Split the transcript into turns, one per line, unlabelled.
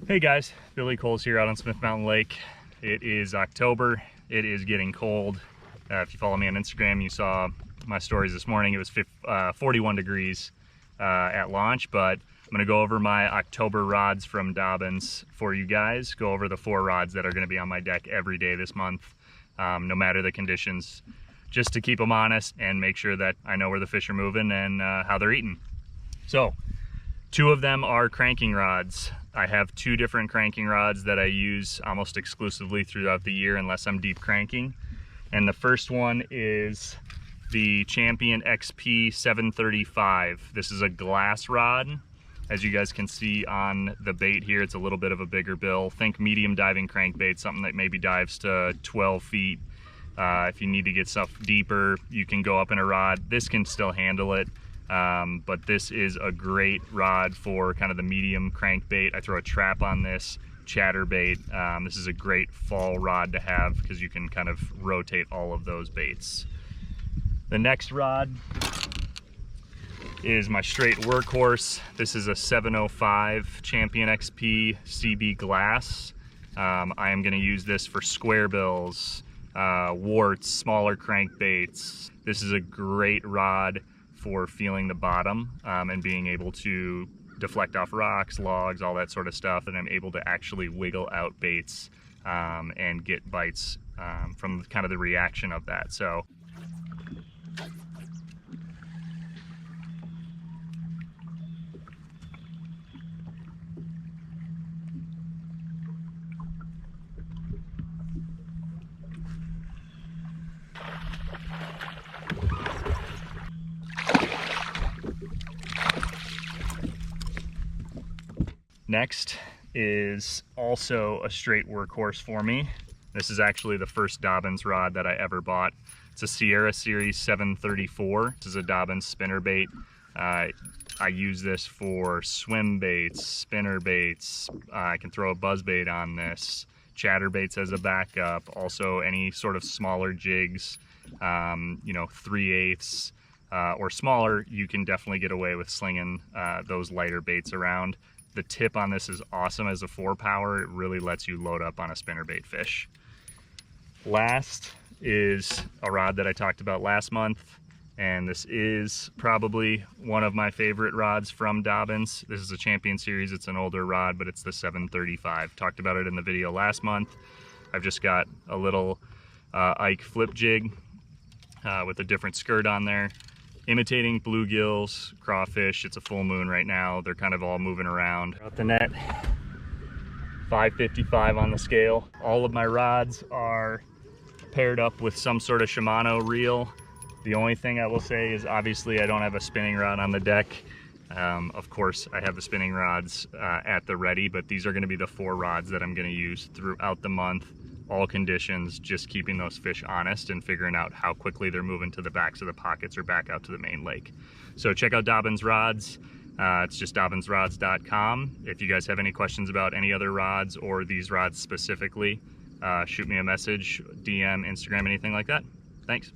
Hey guys, Billy Coles here out on Smith Mountain Lake. It is October. It is getting cold. If you follow me on Instagram, you saw my stories this morning. It was 41 degrees at launch, but I'm gonna go over my October rods from Dobyns for you guys. Go over the 4 rods that are gonna be on my deck every day this month, no matter the conditions, just to keep them honest and make sure that I know where the fish are moving and how they're eating. So, 2 of them are cranking rods. I have 2 different cranking rods that I use almost exclusively throughout the year unless I'm deep cranking. And the first one is the Champion XP 735. This is a glass rod. As you guys can see on the bait here, it's a little bit of a bigger bill. Think medium diving crankbait, something that maybe dives to 12 feet. If you need to get stuff deeper, you can go up in a rod. This can still handle it. But this is a great rod for kind of the medium crankbait. I throw a trap on this, chatterbait. This is a great fall rod to have because you can kind of rotate all of those baits. The next rod is my straight workhorse. This is a 705 Champion XP CB glass. I am going to use this for square bills, warts, smaller crankbaits. This is a great rod for feeling the bottom and being able to deflect off rocks, logs, all that sort of stuff, and I'm able to actually wiggle out baits and get bites from kind of the reaction of that. So next is also a straight workhorse for me. This is actually the first Dobyns rod that I ever bought. It's a Sierra Series 734. This is a Dobyns spinnerbait. I use this for swim baits, spinner baits. I can throw a buzz bait on this, chatterbaits as a backup. Also any sort of smaller jigs, you know, 3/8 or smaller, you can definitely get away with slinging those lighter baits around. The tip on this is awesome as a 4-power. It really lets you load up on a spinnerbait fish. Last is a rod that I talked about last month, and this is probably one of my favorite rods from Dobyns. This is a Champion series. It's an older rod, but it's the 735. Talked about it in the video last month. I've just got a little Ike flip jig with a different skirt on there, imitating bluegills, crawfish. It's a full moon right now. They're kind of all moving around. Out the net, 555 on the scale. All of my rods are paired up with some sort of Shimano reel. The only thing I will say is obviously I don't have a spinning rod on the deck. Of course, I have the spinning rods at the ready, but these are gonna be the 4 rods that I'm gonna use throughout the month. All conditions, just keeping those fish honest and figuring out how quickly they're moving to the backs of the pockets or back out to the main lake. So check out Dobyns Rods. It's just dobynsrods.com. If you guys have any questions about any other rods or these rods specifically, shoot me a message, DM, Instagram, anything like that. Thanks.